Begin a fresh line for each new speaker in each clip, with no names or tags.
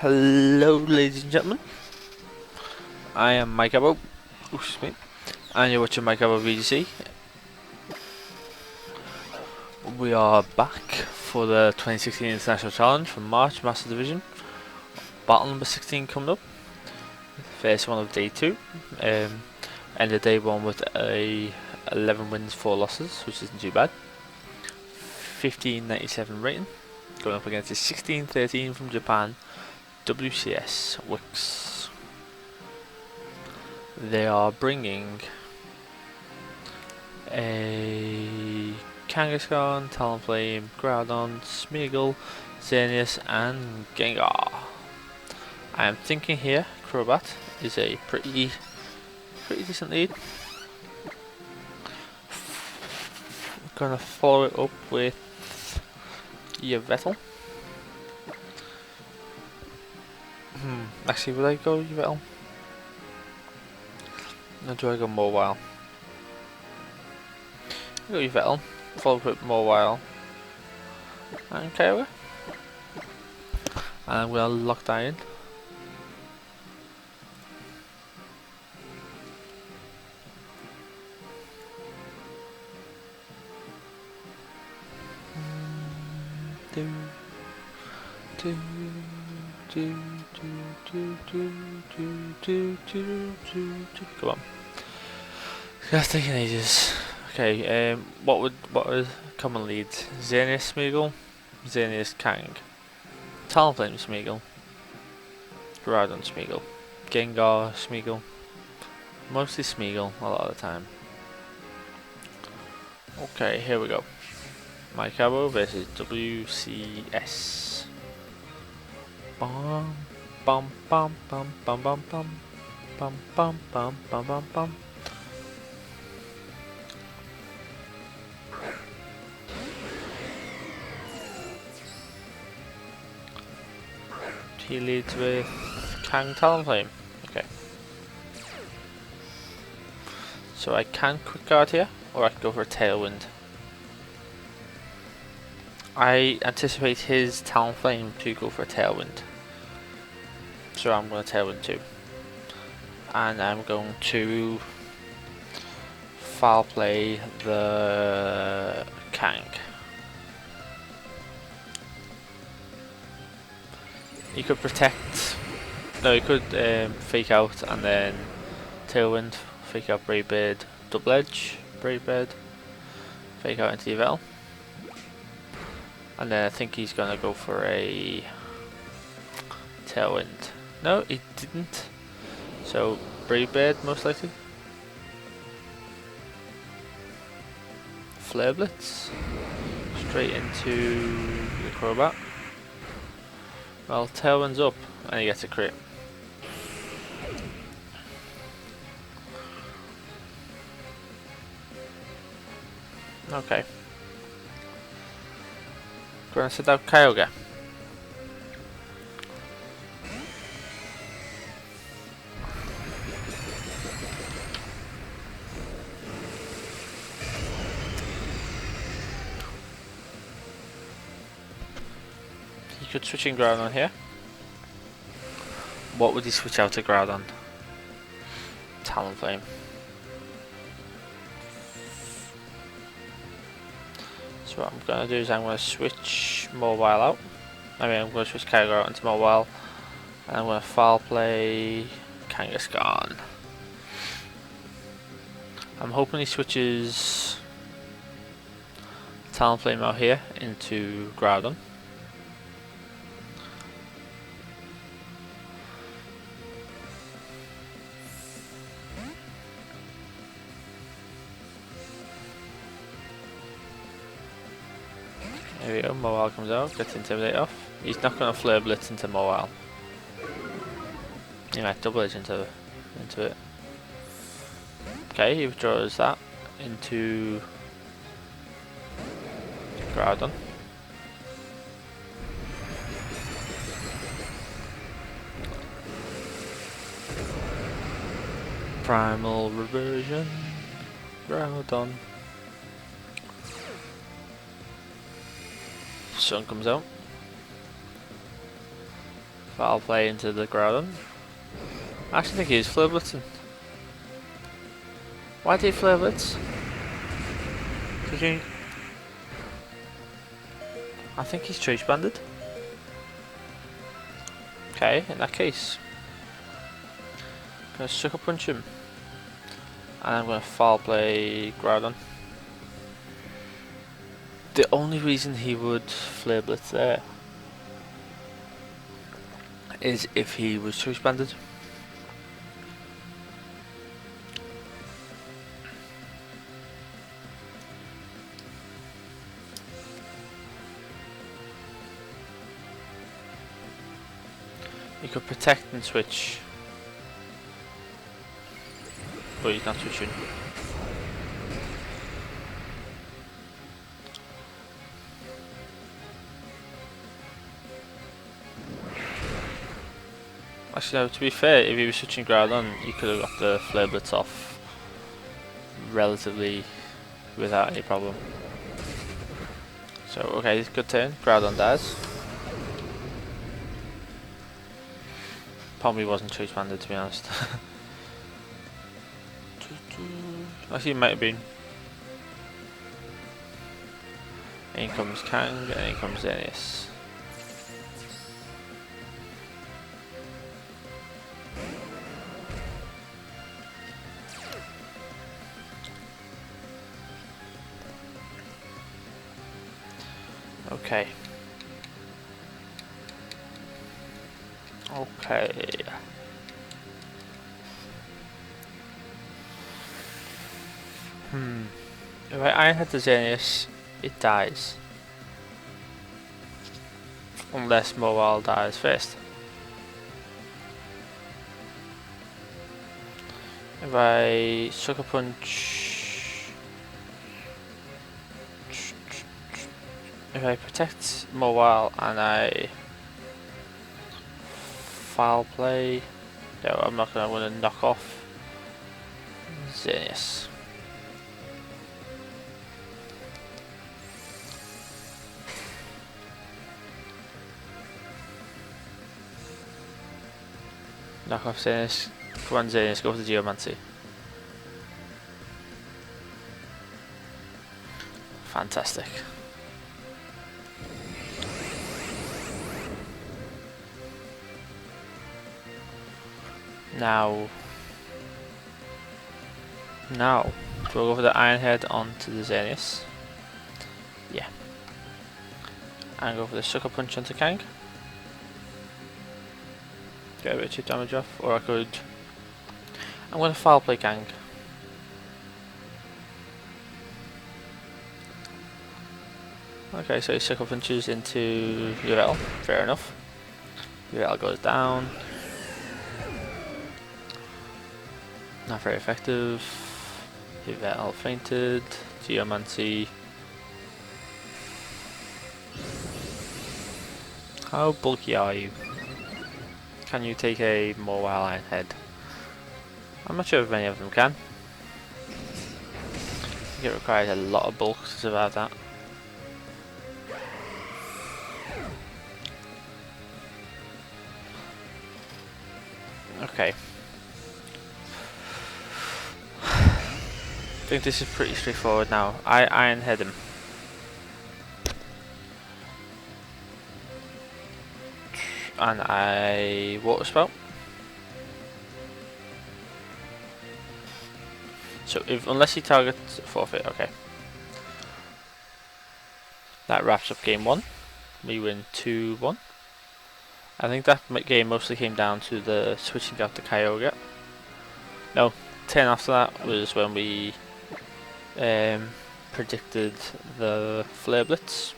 Hello, ladies and gentlemen. I am excuse me, and you're watching MikeAbboVGC. We are back for the 2016 International Challenge from March Master Division. Battle number 16 coming up. First one of day 2. Ended day 1 with a 11 wins, 4 losses, which isn't too bad. 1597 rating. Going up against a 1613 from Japan. WCS Wix. They are bringing a Kangaskhan, Talonflame, Groudon, Smeagol, Xerneas and Gengar. I am thinking here Crobat is a pretty decent lead. Gonna follow it up with Yveltal. Actually, would I go Yveltal? Or do I go Mobile? I go Yveltal, followed with Mobile and Kyogre. And I'm gonna lock that in. Come on. That's taking ages. Okay, what would common leads? Xerneas Smeagol, Xerneas Kang, Talonflame Smeagol, Groudon Smeagol, Gengar Smeagol, mostly Smeagol a lot of the time. Okay, here we go. MikeAbbo versus WCS. Bum bum bum bum bum bum bum bum bum bum bum bum bum. He leads with Kang Talonflame. Okay. So I can quick guard here, or I can go for a Tailwind. I anticipate his Talonflame to go for a Tailwind. So I'm going to Tailwind too. And I'm going to foul play the Kang. He could protect. No, he could fake out and then Tailwind, fake out Brave Bird, Double Edge, Brave Bird, fake out into Yveltal. And then I think he's gonna go for a Tailwind. No, he didn't. So Brave Bird most likely. Flare Blitz straight into the Crobat. Well, Tailwind's up and he gets a crit. Okay. Gonna set out Kyogre. He could switch in Groudon here. What would he switch out to Groudon? Talonflame. So what I'm going to do is I'm going to switch Mobile out. I'm going to switch Kyogre out into Mobile. And I'm going to foul play Kangaskhan. I'm hoping he switches Talonflame out here into Groudon. There we go, Mobile comes out, gets Intimidate off. He's not going to Flare Blitz into Mobile. He might Double Edge into it. Okay, he withdraws that into Groudon. Primal Reversion, Groudon. Sun comes out. Foul play into the Groudon. I actually think he is Flare Blitzing. Why did he Flare Blitz? Did you... I think he's Choice Banded. Okay, in that case. I'm gonna Sucker Punch him. And I'm gonna Foul Play Groudon. The only reason he would Flare Blitz there is if he was Choice Banded. You could protect and switch, but he's not switching. Actually, no, to be fair, if he was switching Groudon, you could have got the Flare Blitz off relatively without any problem. So, okay, good turn. Groudon dies. Probably wasn't Choice Banded, to be honest. Actually, it might have been. In comes Kang, and in comes Xerneas. Okay. Okay. If I Iron Head the Xerneas, it dies. Unless Mobile dies first. If I Sucker Punch... If I protect Mobile and I Foul Play... No, I'm not going to want to knock off Xerneas. Knock off Xerneas. Come on Xerneas, go for the Geomancy. Fantastic. Now, we'll go for the Iron Head onto the Xerneas. Yeah. And go for the Sucker Punch onto Kang. Get a bit of chip damage off, or I could... I'm going to Foul Play Kang. Okay, so he Sucker Punches into Yvel, fair enough. Yvel goes down. Not very effective. Yvel fainted. Geomancy. How bulky are you? Can you take a Mobile Iron Head? I'm not sure if many of them can. I think it requires a lot of bulk to survive that. Okay. I think this is pretty straightforward now. I Iron Head him. And I Water Spout. So unless he targets forfeit, okay. That wraps up game 1. We win 2-1. I think that game mostly came down to the switching out the Kyogre. No, 10 after that was when we predicted the Flare Blitz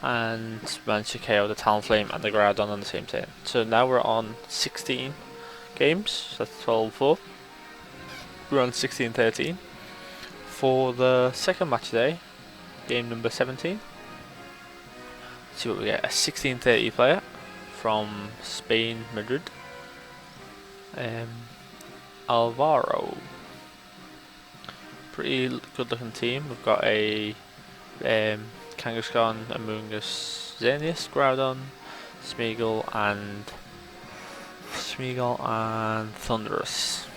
and managed to KO the Talonflame and the Groudon on the same turn. So now we're on 16 games, so that's 12-4. We're on 16-13 for the second match today, game number 17. Let's see what we get. A 1630 player from Spain, Madrid. Alvaro. Pretty good looking team. We've got a Kangaskhan, Amoonguss, Xerneas, Groudon, Smeagol and Thunderous.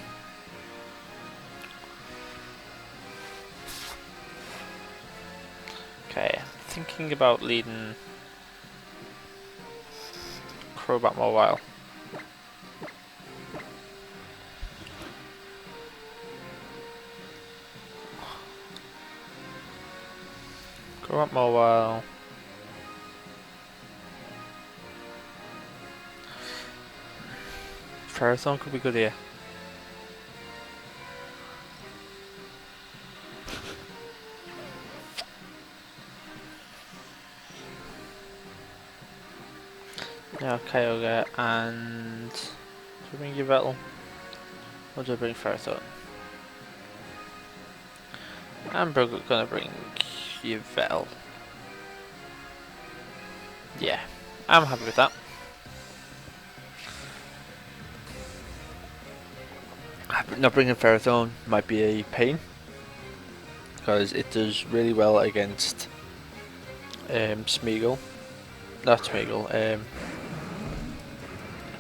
Okay, thinking about leading Crobat Mobile. Crobat Mobile. Ferrothorn could be good here. Yeah, Kyogre and... do I bring Yveltal? Or do I bring Ferrothorn? I'm gonna bring Yveltal. Yeah, I'm happy with that. Not bringing Ferrothorn might be a pain, because it does really well against Smeagol. Not Smeagol, it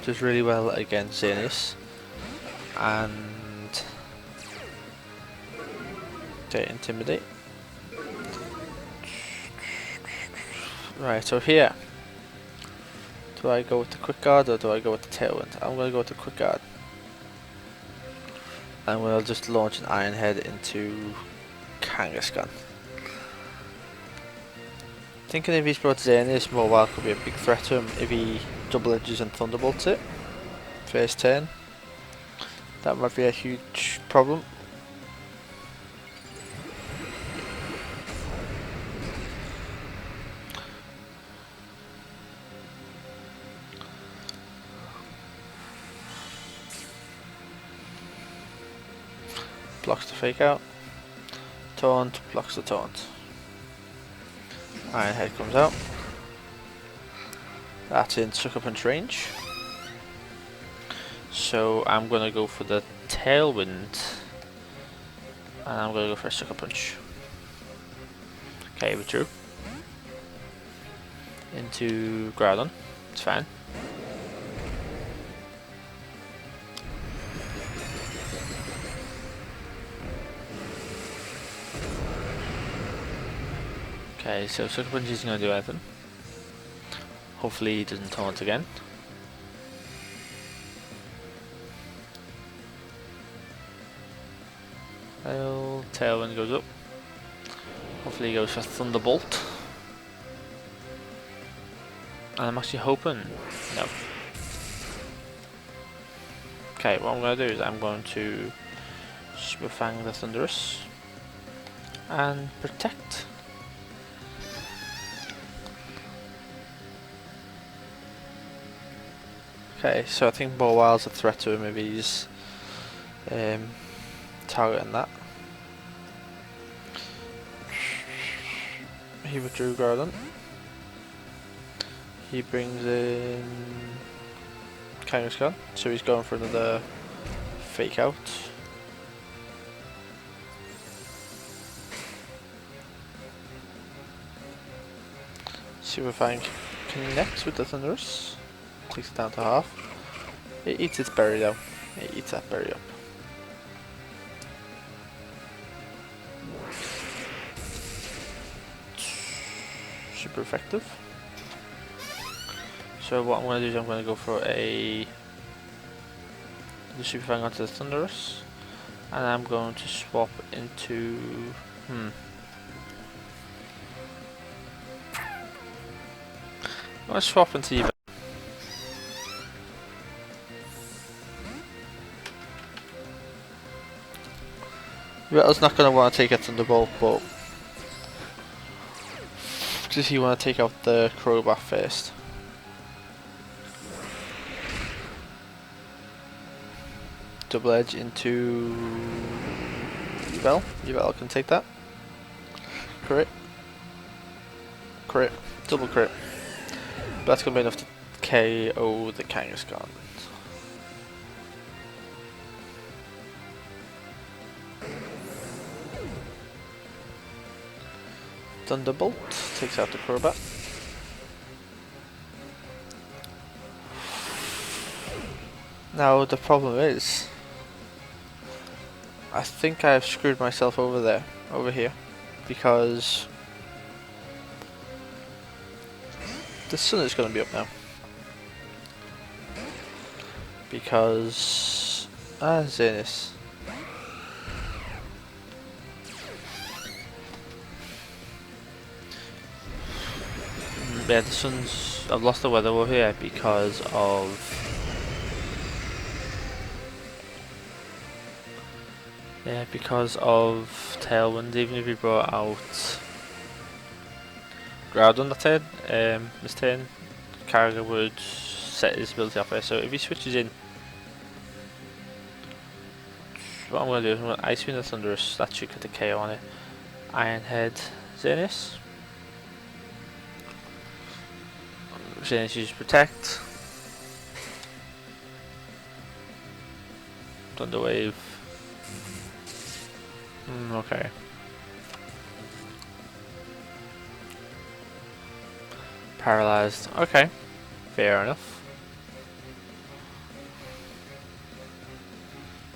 does really well against Xerneas and Intimidate. Right, so here, do I go with the Quick Guard or do I go with the Tailwind? I'm going to go with the Quick Guard. And we'll just launch an Iron Head into Kangaskhan. Thinking if he's brought Xerneas, Mobile could be a big threat to him if he double edges and Thunderbolts it first turn. That might be a huge problem. Blocks the Fake Out. Taunt, blocks the Taunt. Iron Head comes out. That's in Sucker Punch range. So I'm going to go for the Tailwind. And I'm going to go for a Sucker Punch. Okay, withdrew. Into Groudon. It's fine. Okay, so Sucker Punch isn't going to do anything. Hopefully he doesn't taunt again. Well, Tailwind goes up. Hopefully he goes for Thunderbolt. And I'm actually hoping... no. Okay, what I'm going to do is I'm going to Super Fang the Thunderous. And Protect. Okay, so I think Mobile's a threat to him if he's targeting that. He withdrew Groudon. He brings in Kangaskhan, so he's going for another Fake Out. Super Fang connects with the Thunderous. Takes it down to half. It eats its berry though. It eats that berry up. Super effective. So what I'm going to do is I'm going to go for the Super Fang onto the Thunderous. And I'm going to swap into... I'm going to swap into Yveltal. Yveltal's not going to want to take a Thunderbolt, but does he want to take out the Crobat first? Double Edge into Yveltal. Yveltal can take that. Crit. Crit. Double crit. But that's going to be enough to KO the Kangaskhan. Thunderbolt takes out the Crobat. Now the problem is, I think I've screwed myself over here, because the sun is going to be up now. Because Zenith. Yeah, the sun's. I've lost the weather over here because of. Yeah, because of Tailwind. Even if we brought out Groudon that turn, this turn, Carragher would set his ability off there. So if he switches in, what I'm going to do is I'm going to Ice Wind the Thunderous. That should get the KO on it. Iron Head Zenith. Zenith uses Protect. Thunder Wave. Okay. Paralyzed. Okay. Fair enough.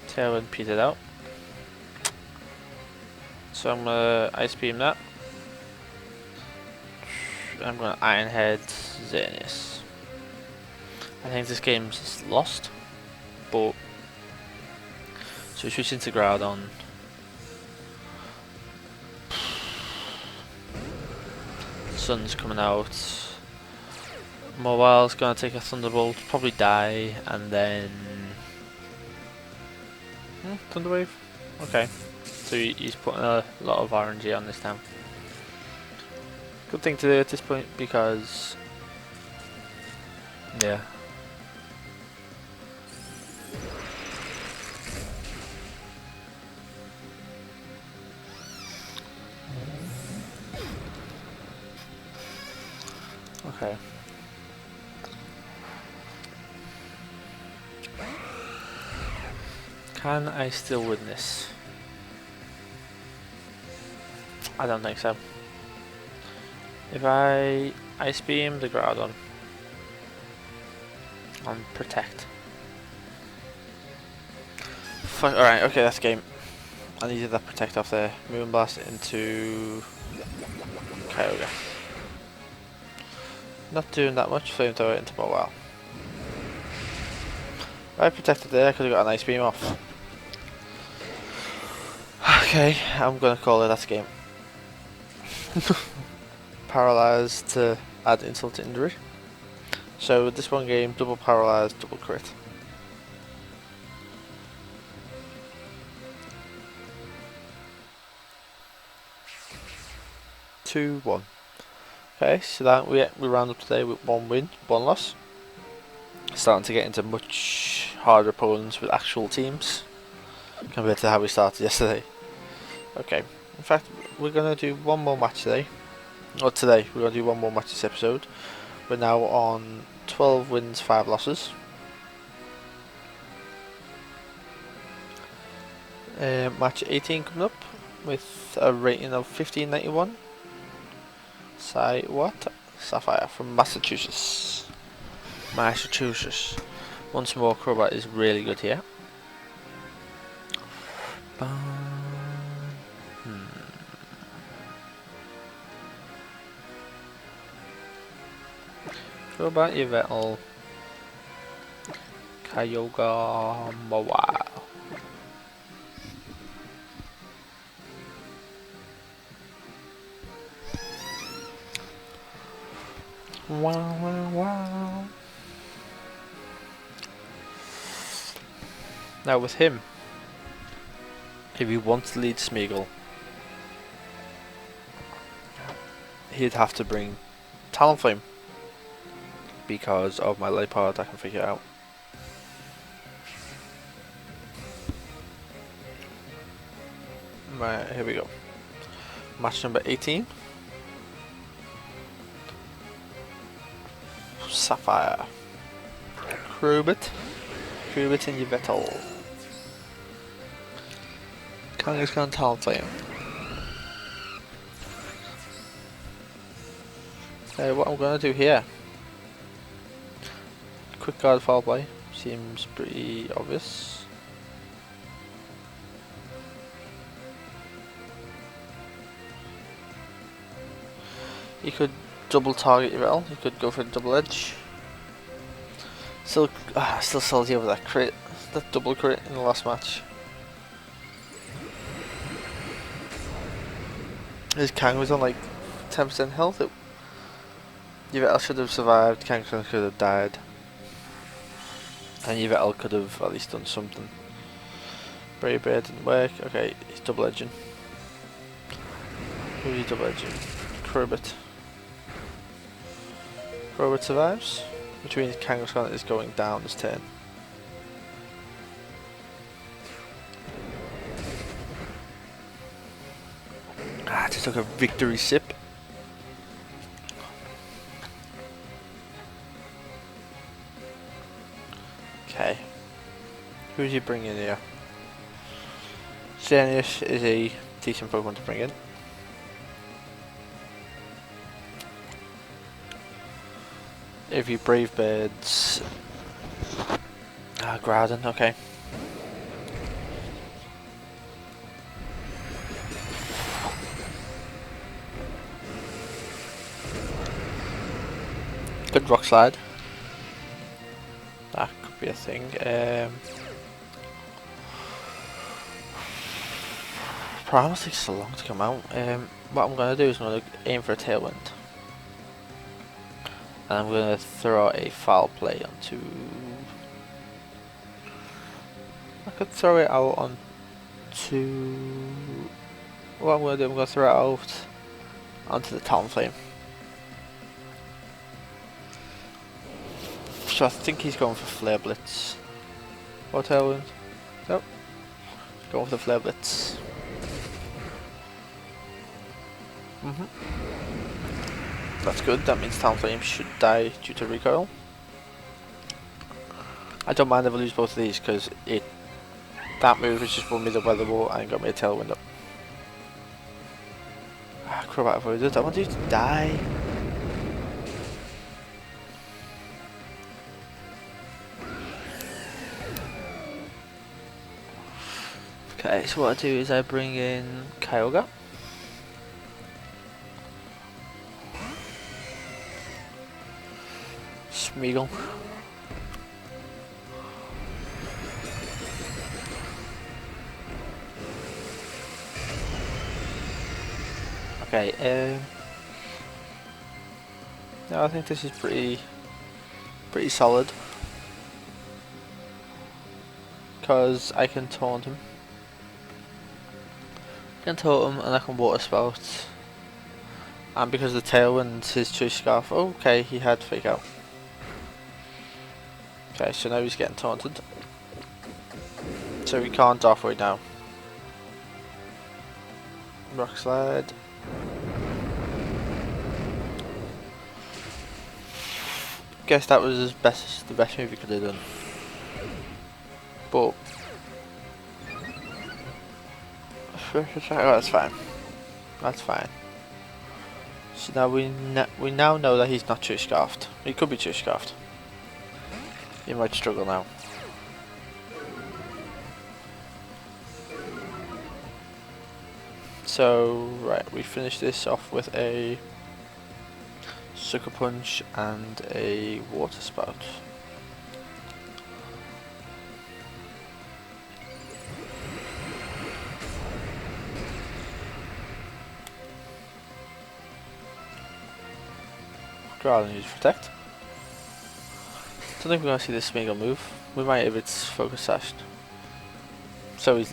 Tailwind petered out. So I'm gonna Ice Beam that. I'm gonna Iron Head Zenith. I think this game's lost, but so we switch into Groudon. Sun's coming out. Mobile's gonna take a Thunderbolt, probably die, and then Thunder Wave. Okay, so he's putting a lot of RNG on this time. Good thing to do at this point because, yeah. Okay. Can I still win this? I don't think so. If I Ice Beam the Groudon and Protect. Fuck, alright, okay, that's game. I needed that Protect off there. Moonblast into Kyogre. Not doing that much, Flamethrower into Mobile. If I protected there, I could have got an Ice Beam off. Okay, I'm gonna call it that game. Paralyzed to add insult to injury. So with this one game, double paralyzed, double crit. Two, one. Okay, so that we round up today with 1 win, 1 loss. Starting to get into much harder opponents with actual teams compared to how we started yesterday. Okay, in fact, we're gonna do one more match today. Or today, we're gonna do one more match this episode. We're now on 12 wins, 5 losses. Match 18 coming up with a rating of 1591. Sapphire from Massachusetts. Once more, Crobat is really good here. Crobat, Yveltal, Kyogre, Mobile. Wow. Now with him, if he wants to lead Smeagol, he'd have to bring Talonflame because of my light power. I can figure it out. Right, here we go. Match number 18. Sapphire. Crobat and Yveltal. Kangaskhan and Talonflame. Okay, what I'm gonna do here. Quick guard foul play. Seems pretty obvious. You could double target your L, you could go for a double edge. Still salty over that crit, that double crit in the last match. His Kang was on like 10% health. Yveltal should have survived, Kang could have died. And Yveltal could have at least done something. Brave Bear didn't work. Okay, he's double edging. Who's he double edging? Crowbit. Crowbit survives, which means Kangaskhan is going down this turn. Just took a victory sip. Okay. Who's he bringing here? Xerneas is a decent Pokemon to bring in. If you Brave Birds. Groudon, okay. Good Rock Slide. That could be a thing. Primus takes so long to come out. What I'm going to do is I'm going to aim for a Tailwind. And I'm going to throw a Foul Play onto... I could throw it out onto... What I'm going to do, I'm going to throw it out onto the Talonflame. So I think he's going for Flare Blitz. Or Tailwind. Nope. Going for the Flare Blitz. That's good, that means Talonflame should die due to recoil. I don't mind if I lose both of these because that move has just won me the Weather Wall and got me a Tailwind up. Crobat avoided, I want you to die. Okay, so what I do is I bring in Kyogre. Smeagol. Okay, no, I think this is pretty solid. Because I can taunt him. And I can Water Spout. And because the Tailwind's his Choice Scarf. Okay, he had Fake Out. Okay, so now he's getting taunted. So we can't Darkrai now. Rock Slide. Guess that was the best move he could have done. But oh, that's fine. That's fine. So now we now know that he's not Choice Scarfed. He could be Choice Scarfed. He might struggle now. So right, we finish this off with a Sucker Punch and a Water Spout. Rather than use Protect. Don't think we're going to see this Smeagol move. We might if it's Focus Sashed. So he's...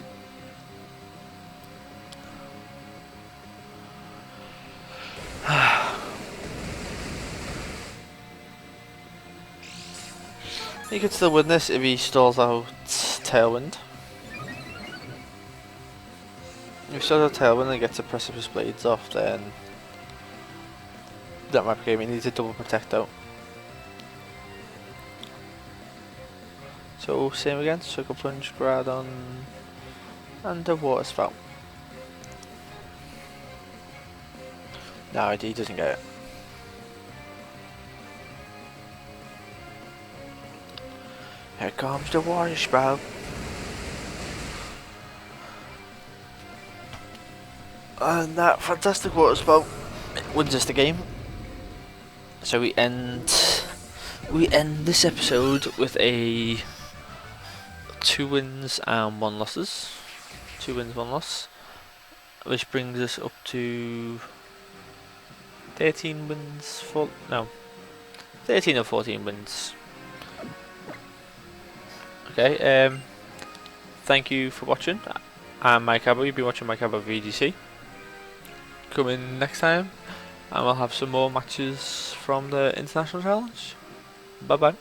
He could still win this if he stalls out Tailwind. If he stalls out Tailwind and gets a Precipice Blades off, then that might be game. He needs a double Protect out. So same again, Sucker Punch, Groudon, and a Water Spout. No, he doesn't get it. Here comes the water spout. And that fantastic water spout wins us the game. So we end this episode with a 2 wins and 1 losses. 2 wins, 1 loss. Which brings us up to 13 wins, 13 or 14 wins. Okay, thank you for watching. I'm MikeAbbo, you've been watching MikeAbboVGC. Come in next time and we'll have some more matches from the International Challenge. Bye bye.